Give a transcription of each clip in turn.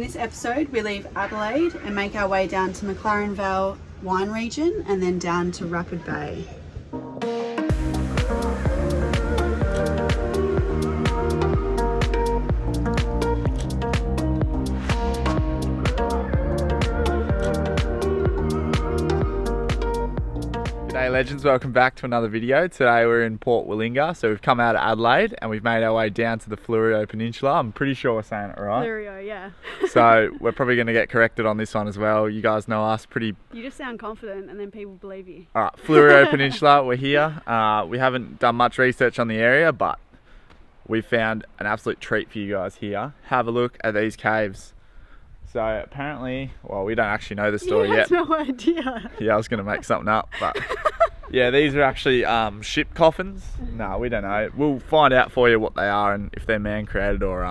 this episode we leave Adelaide and make our way down to McLaren Vale wine region and then down to Rapid Bay. G'day legends, welcome back to another video. Today we're in Port Willunga, so we've come out of Adelaide and we've made our way down to the Fleurieu Peninsula. I'm pretty sure we're saying it right. Fleurieu, yeah. So we're probably going to get corrected on this one as well. You guys know us pretty... You just sound confident and then people believe you. Alright, Fleurieu Peninsula, we're here. We haven't done much research on the area, but we found an absolute treat for you guys here. Have a look at these caves. So apparently, well, we don't actually know the story yet. I have no idea. Yeah, I was going to make something up, but yeah, these are actually ship coffins. No, we don't know. We'll find out for you what they are and if they're man-created or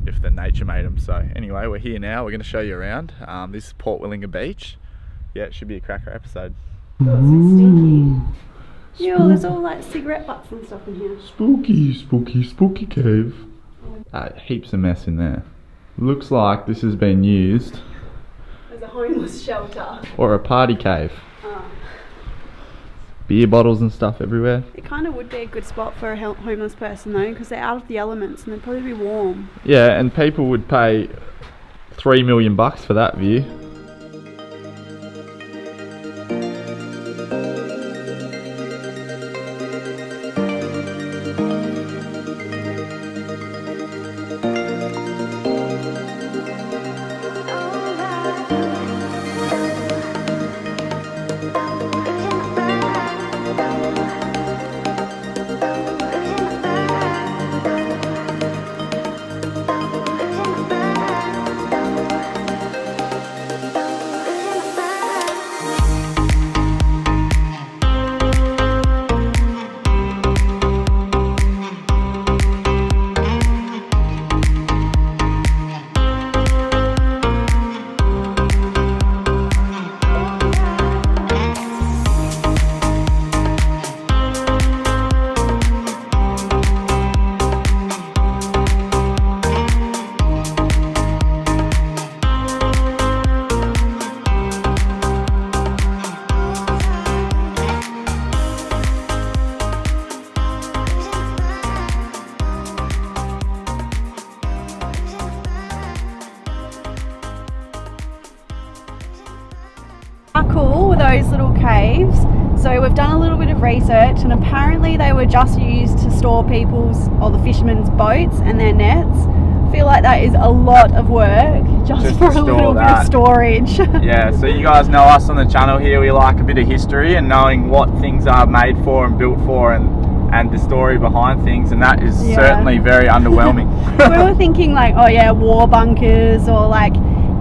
if the nature made them. So anyway, we're here now. We're going to show you around. This is Port Willunga Beach. Yeah, it should be a cracker episode. Oh, it's so stinky. Yeah, there's all like cigarette butts and stuff in here. Spooky, spooky, spooky cave. Heaps of mess in there. Looks like this has been used As a homeless shelter. or a party cave. Oh. Beer bottles and stuff everywhere. It kind of would be a good spot for a homeless person though, because they're out of the elements and they'd probably be warm. Yeah, and people would pay $3 million for that view. How cool were those little caves? So we've done a little bit of research and apparently they were just used to store people's or the fishermen's boats and their nets. I feel like that is a lot of work just for a little bit of storage. Yeah, so you guys know us on the channel here, we like a bit of history and knowing what things are made for and built for and the story behind things, and that is certainly very underwhelming. We were thinking like, oh yeah, war bunkers or like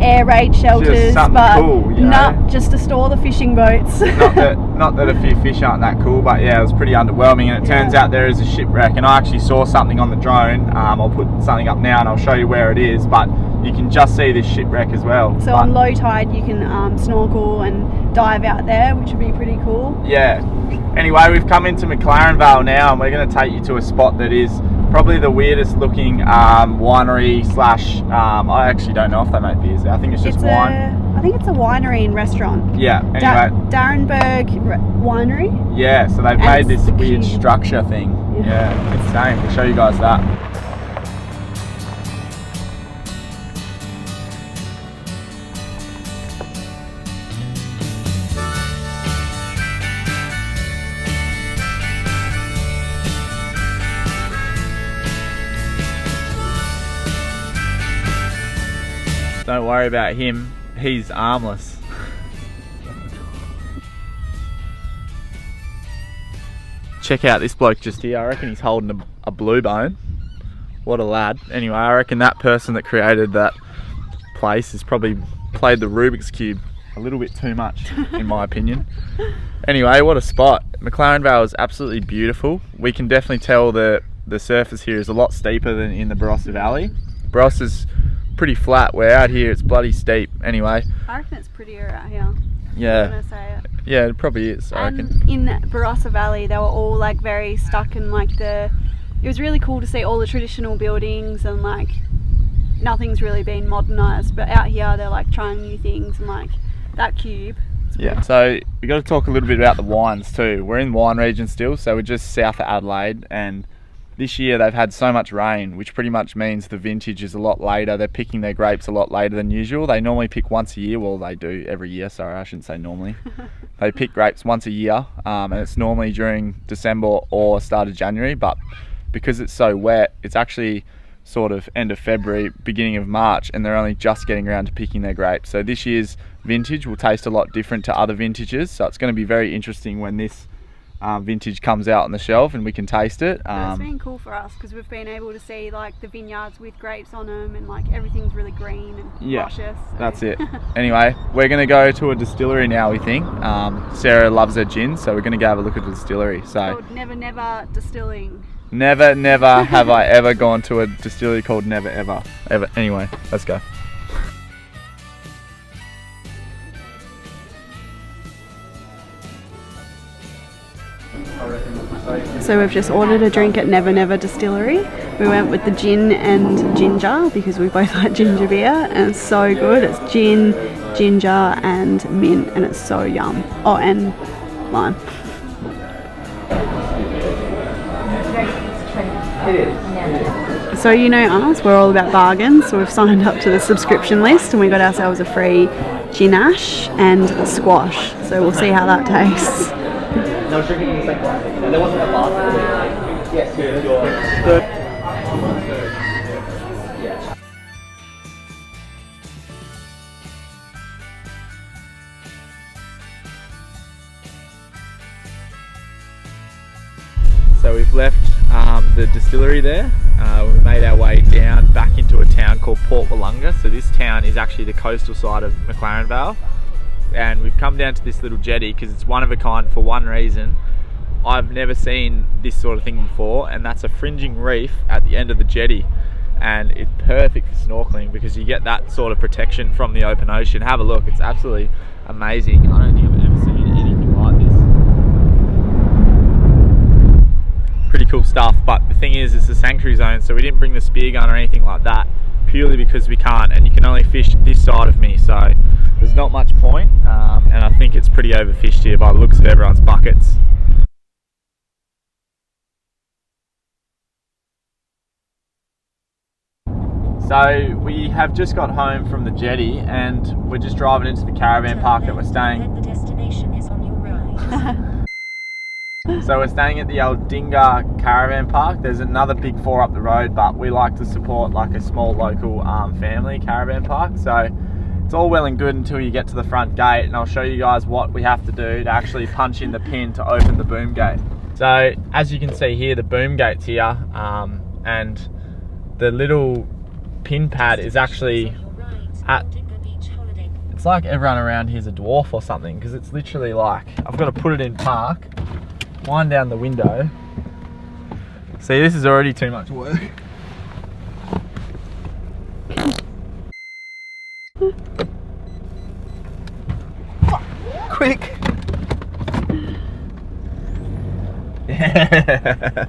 air raid shelters, but cool, you know? not just to store the fishing boats. not that a few fish aren't that cool, but yeah, it was pretty underwhelming, and it turns out there is a shipwreck, and I actually saw something on the drone. I'll put something up now and I'll show you where it is, but you can just see this shipwreck as well. So on low tide you can snorkel and dive out there, which would be pretty cool. Yeah. Anyway, we've come into McLaren Vale now and we're going to take you to a spot that is probably the weirdest looking winery slash, I actually don't know if they make beers there. I think it's just wine. I think it's a winery and restaurant. Yeah, anyway. Darrenberg Winery. Yeah, so they've made this weird structure thing. Yeah, it's insane. We'll show you guys that. Don't worry about him, he's armless. Check out this bloke just here, I reckon he's holding a blue bone. What a lad. Anyway, I reckon that person that created that place has probably played the Rubik's Cube a little bit too much, in my opinion. Anyway, what a spot. McLaren Vale is absolutely beautiful. We can definitely tell the surface here is a lot steeper than in the Barossa Valley. Barossa's pretty flat, where out here it's bloody steep. Anyway, I reckon it's prettier out here. Yeah. I'm gonna say it. Yeah, it probably is, I reckon. In Barossa Valley they were all like very stuck in like it was really cool to see all the traditional buildings and like nothing's really been modernised, but out here they're like trying new things, and like that cube. Yeah, so we got to talk a little bit about the wines too. We're in wine region still, so we're just south of Adelaide, and this year they've had so much rain, which pretty much means the vintage is a lot later. They're picking their grapes a lot later than usual. They normally pick once a year. Well, they do every year. Sorry, I shouldn't say normally. They pick grapes once a year, and it's normally during December or start of January. But because it's so wet, it's actually sort of end of February, beginning of March, and they're only just getting around to picking their grapes. So this year's vintage will taste a lot different to other vintages. So it's going to be very interesting when this vintage comes out on the shelf and we can taste it. It's been cool for us because we've been able to see like the vineyards with grapes on them, and like everything's really green and luscious. So. That's it. Anyway, we're going to go to a distillery now, we think. Sarah loves her gin, so we're going to go have a look at the distillery. So it's called Never Never Distilling. Never have I ever gone to a distillery called Never Ever. Anyway, let's go. So we've just ordered a drink at Never Never Distillery. We went with the gin and ginger because we both like ginger beer, and it's so good. It's gin, ginger and mint, and it's so yum. Oh, and lime. So you know us, we're all about bargains, so we've signed up to the subscription list and we got ourselves a free gin ash and a squash. So we'll see how that tastes. I was drinking the second one. And there wasn't a bar. Yes, yeah. So we've left the distillery there. We made our way down back into a town called Port Willunga. So this town is actually the coastal side of McLaren Vale. And we've come down to this little jetty because it's one of a kind for one reason. I've never seen this sort of thing before, and that's a fringing reef at the end of the jetty, and it's perfect for snorkeling because you get that sort of protection from the open ocean. Have a look, it's absolutely amazing. I don't think I've ever seen anything like this. Pretty cool stuff, but the thing is, it's a sanctuary zone, so we didn't bring the spear gun or anything like that, purely because we can't, and you can only fish this side of me, so there's not much point, and I think it's pretty overfished here by the looks of everyone's buckets. So we have just got home from the jetty and we're just driving into the caravan park that we're staying. The destination is on your right. So we're staying at the Aldinga caravan park. There's another big four up the road, but we like to support like a small local family caravan park. So it's all well and good until you get to the front gate, and I'll show you guys what we have to do to actually punch in the pin to open the boom gate. So as you can see here, the boom gate's here, and the little pin pad is actually at, it's like everyone around here is a dwarf or something, because it's literally like, I've got to put it in park, wind down the window. See, this is already too much work. Quick! Yeah.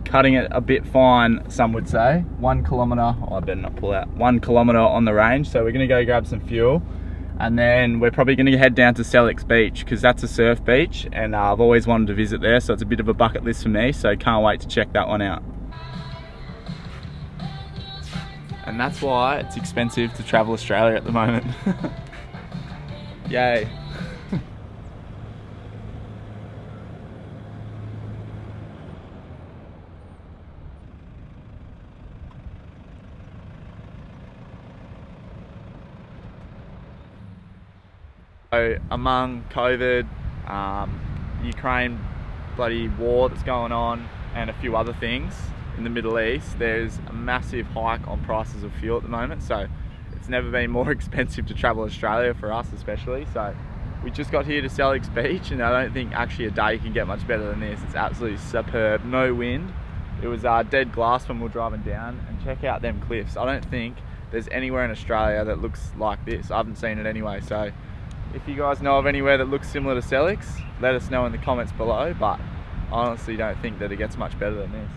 Cutting it a bit fine, some would say. 1 kilometre, oh I better not pull out, 1 kilometre on the range. So we're gonna go grab some fuel, and then we're probably gonna head down to Sellicks beach, because that's a surf beach, and I've always wanted to visit there, so it's a bit of a bucket list for me, so can't wait to check that one out. And that's why it's expensive to travel Australia at the moment. Yay. So among COVID, Ukraine bloody war that's going on, and a few other things in the Middle East, there's a massive hike on prices of fuel at the moment. So it's never been more expensive to travel Australia for us especially. So we just got here to Sellicks Beach, and I don't think actually a day can get much better than this. It's absolutely superb, no wind. It was dead glass when we were driving down, and check out them cliffs. I don't think there's anywhere in Australia that looks like this. I haven't seen it anyway, so if you guys know of anywhere that looks similar to Sellicks, let us know in the comments below, but I honestly don't think that it gets much better than this.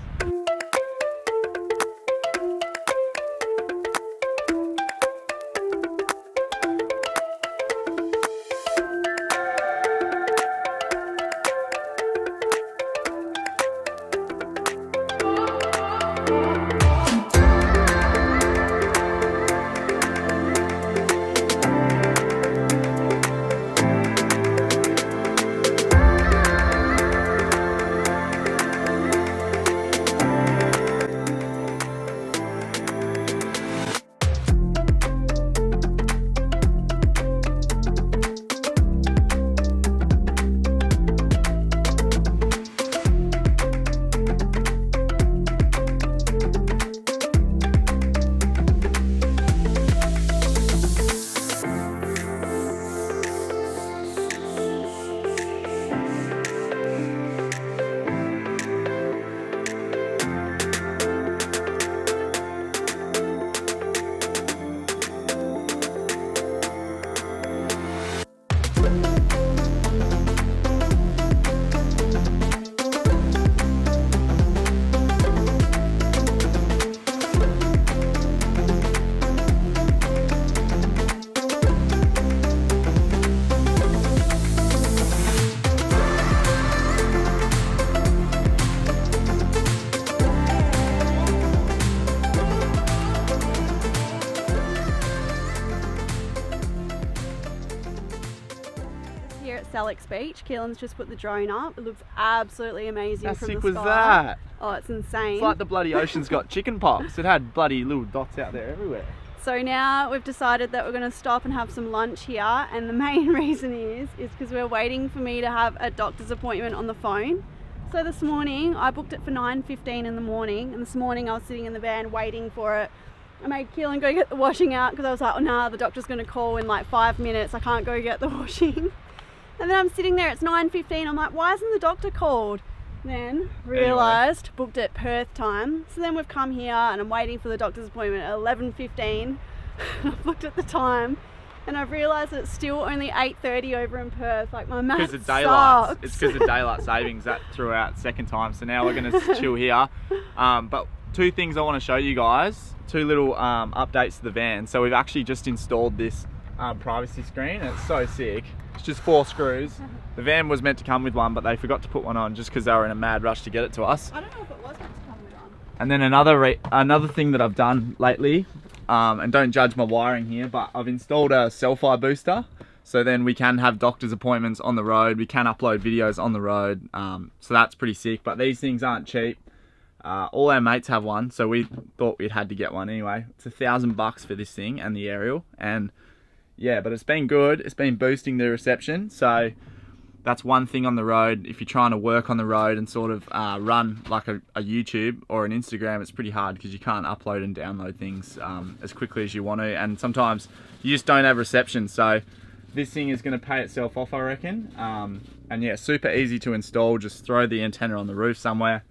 Here at Sellicks Beach, Keelan's just put the drone up. It looks absolutely amazing How from sick the was sky. that? Oh, it's insane. It's like the bloody ocean's got chicken pox. It had bloody little dots out there everywhere. So now we've decided that we're going to stop and have some lunch here, and the main reason is because we're waiting for me to have a doctor's appointment on the phone. So this morning I booked it for 9:15 in the morning, and this morning I was sitting in the van waiting for it. I made Keelan go get the washing out because I was like, oh nah, the doctor's going to call in like 5 minutes, I can't go get the washing. And then I'm sitting there, it's 9:15, I'm like, why hasn't the doctor called? Then realised, booked it Perth time. So then we've come here and I'm waiting for the doctor's appointment at 11:15. I've looked at the time and I've realised that it's still only 8:30 over in Perth. Like my maths Because of daylight. sucks. It's because of daylight savings that threw out second time. So now we're going to chill here. But two things I want to show you guys. Two little updates to the van. So we've actually just installed this privacy screen, and it's so sick. It's just 4 screws. The van was meant to come with one, but they forgot to put one on just because they were in a mad rush to get it to us. I don't know if it was meant to come with one. And then another thing that I've done lately, and don't judge my wiring here, but I've installed a selfie booster, so then we can have doctor's appointments on the road. We can upload videos on the road, so that's pretty sick. But these things aren't cheap. All our mates have one, so we thought we'd had to get one anyway. It's $1,000 for this thing and the aerial, and yeah, but it's been good. It's been boosting the reception, so that's one thing on the road. If you're trying to work on the road and sort of run like a YouTube or an Instagram, it's pretty hard because you can't upload and download things as quickly as you want to, and sometimes you just don't have reception. So this thing is going to pay itself off, I reckon. And yeah, super easy to install. Just throw the antenna on the roof somewhere,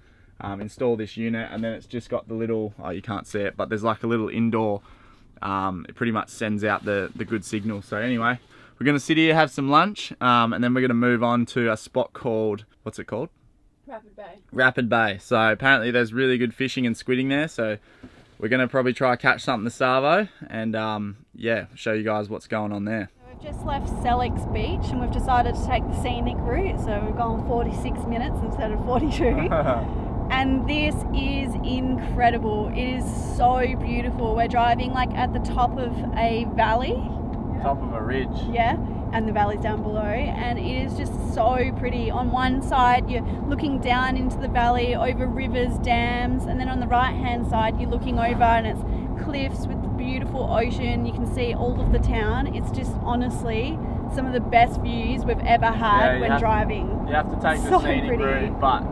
install this unit, and then it's just got the little, oh, you can't see it, but there's like a little indoor, it pretty much sends out the good signal. So anyway, we're going to sit here, have some lunch, and then we're going to move on to a spot called, what's it called? Rapid Bay. Rapid Bay. So apparently there's really good fishing and squidding there, so we're going to probably try catch something this Savo, and yeah, show you guys what's going on there. We've just left Sellicks Beach and we've decided to take the Scenic route, so we've gone 46 minutes instead of 42. And this is incredible. It is so beautiful. We're driving like at the top of a valley. Top of a ridge. Yeah, and the valley's down below, and it is just so pretty. On one side you're looking down into the valley over rivers, dams, and then on the right hand side you're looking over and it's cliffs with the beautiful ocean. You can see all of the town. It's just honestly some of the best views we've ever had when driving. You have to take So the Scenic pretty. route, but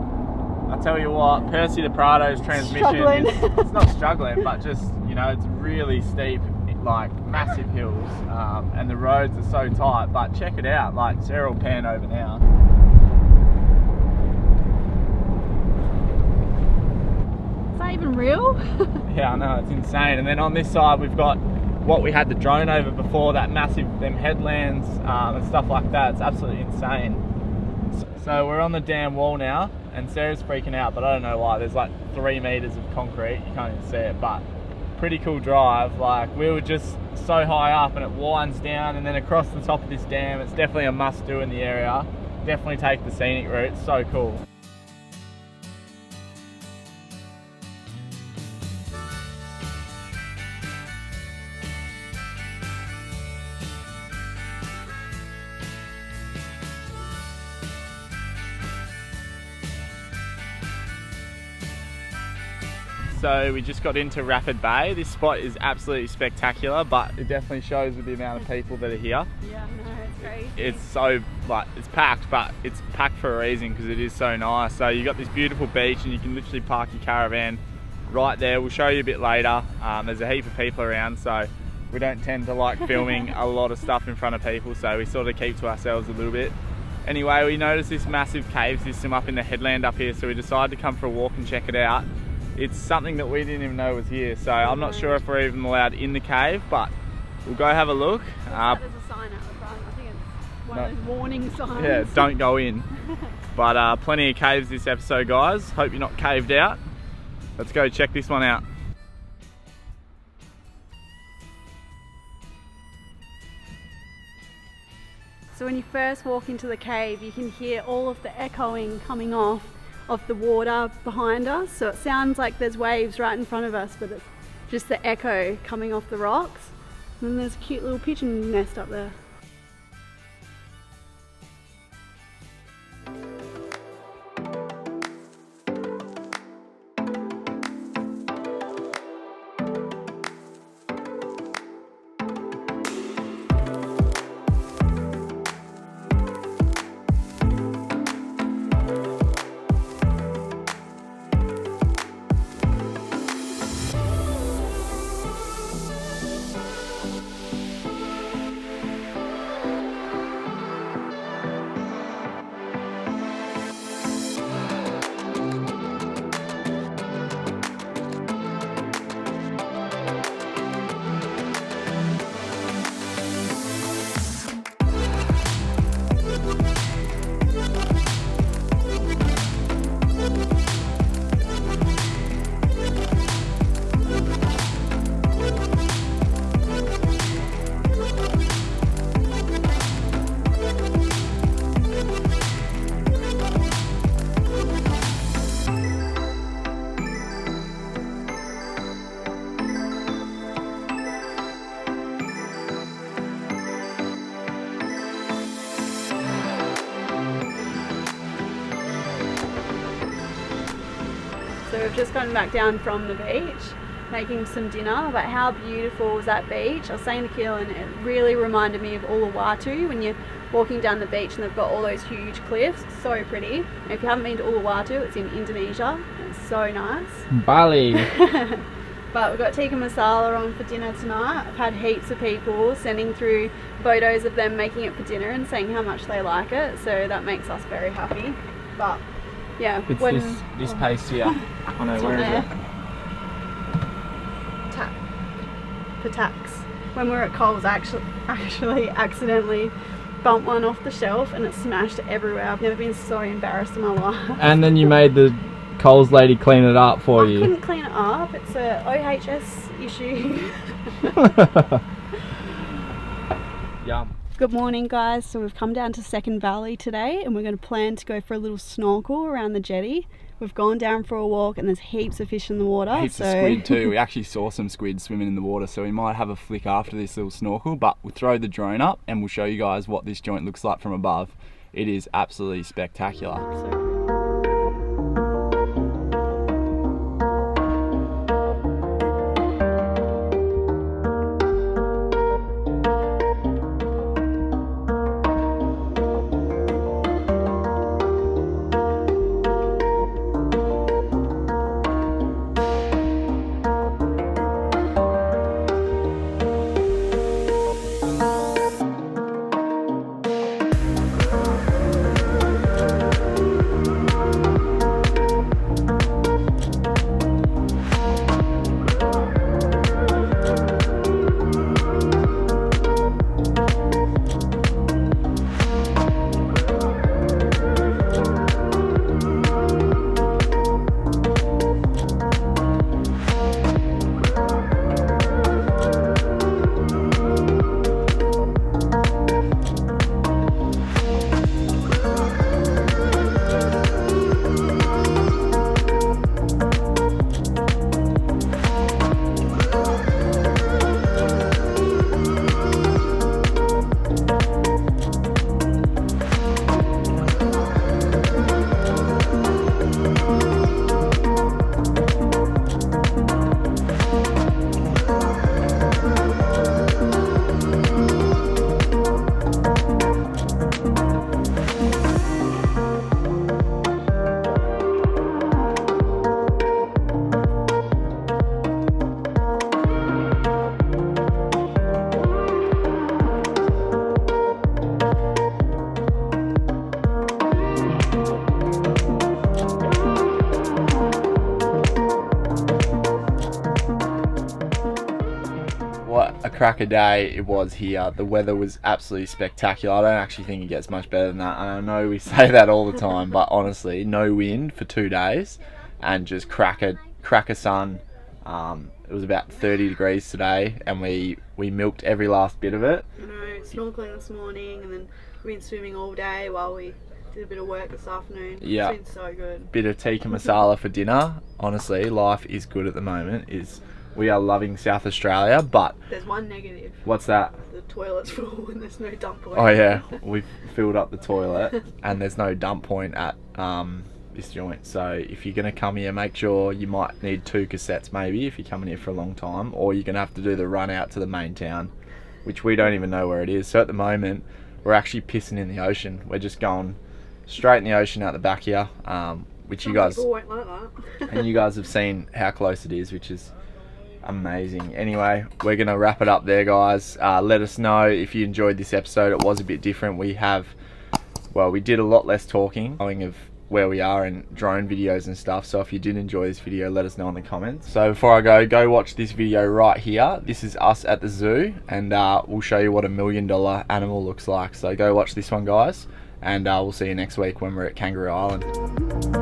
I tell you what, Percy to Prado's transmission Struggling. it's not struggling, but just, you know, it's really steep like massive hills, and the roads are so tight, but check it out, like Sarah will pan over now. Is that even real? Yeah, I know, it's insane. And then on this side we've got what we had the drone over before, that massive, them headlands and stuff like that. It's absolutely insane. So we're on the dam wall now, and Sarah's freaking out, but I don't know why. There's like 3 meters of concrete, you can't even see it, but pretty cool drive. Like, we were just so high up and it winds down and then across the top of this dam. It's definitely a must do in the area. Definitely take the scenic route, it's so cool. So we just got into Rapid Bay. This spot is absolutely spectacular, but it definitely shows with the amount of people that are here. Yeah, no, it's crazy. It's so, like, it's packed, but it's packed for a reason because it is so nice. So you got this beautiful beach and you can literally park your caravan right there. We'll show you a bit later. There's a heap of people around, so we don't tend to like filming a lot of stuff in front of people, so we sort of keep to ourselves a little bit. Anyway, we noticed this massive cave system up in the headland up here, so we decided to come for a walk and check it out. It's something that we didn't even know was here, so I'm not sure if we're even allowed in the cave, but we'll go have a look. There's a sign out the front. I think it's one of those warning signs. Yeah, don't go in. But plenty of caves this episode, guys. Hope you're not caved out. Let's go check this one out. So when you first walk into the cave, you can hear all of the echoing coming off of the water behind us. So it sounds like there's waves right in front of us, but it's just the echo coming off the rocks. And then there's a cute little pigeon nest up there. So we've just gotten back down from the beach, making some dinner, but how beautiful was that beach? I was saying to Keelan, it really reminded me of Uluwatu when you're walking down the beach and they've got all those huge cliffs. So pretty. And if you haven't been to Uluwatu, it's in Indonesia. It's so nice. Bali. But we've got tikka masala on for dinner tonight. I've had heaps of people sending through photos of them making it for dinner and saying how much they like it, so that makes us very happy. But yeah, It's when this paste here. I know, where is it? For tax. When we were at Coles, I actually accidentally bumped one off the shelf and it smashed everywhere. I've never been so embarrassed in my life. And then you made the Coles lady clean it up for you. I couldn't clean it up. It's a OHS issue. Yum. Good morning, guys. So we've come down to Second Valley today and we're going to plan to go for a little snorkel around the jetty. We've gone down for a walk and there's heaps of fish in the water. Heaps of squid too. We actually saw some squid swimming in the water, so we might have a flick after this little snorkel, but we'll throw the drone up and we'll show you guys what this joint looks like from above. It is absolutely spectacular. cracker day it was here. The weather was absolutely spectacular. I don't actually think it gets much better than that. And I know we say that all the time, but honestly, no wind for 2 days and just cracker sun. It was about 30 degrees today, and we milked every last bit of it. I know, snorkeling this morning, and then we've been swimming all day while we did a bit of work this afternoon. Yeah. It's been so good. Bit of tikka masala for dinner. Honestly, life is good at the moment. We are loving South Australia, but There's one negative. what's that? The toilet's full and there's no dump point. Oh yeah, we've filled up the toilet and there's no dump point at this joint. So if you're gonna come here, make sure you might need 2 cassettes maybe if you're coming here for a long time, or you're gonna have to do the run out to the main town, which we don't even know where it is. So at the moment, we're actually pissing in the ocean. We're just going straight in the ocean out the back here, which you guys People won't like that. and you guys have seen how close it is, which is amazing. Anyway, we're gonna wrap it up there, guys. Let us know if you enjoyed this episode. It was a bit different. We did a lot less talking, knowing of where we are and drone videos and stuff. So if you did enjoy this video, let us know in the comments. So before I go watch this video right here. This is us at the zoo, and we'll show you what $1 million animal looks like. So go watch this one, guys, and we'll see you next week when we're at Kangaroo Island.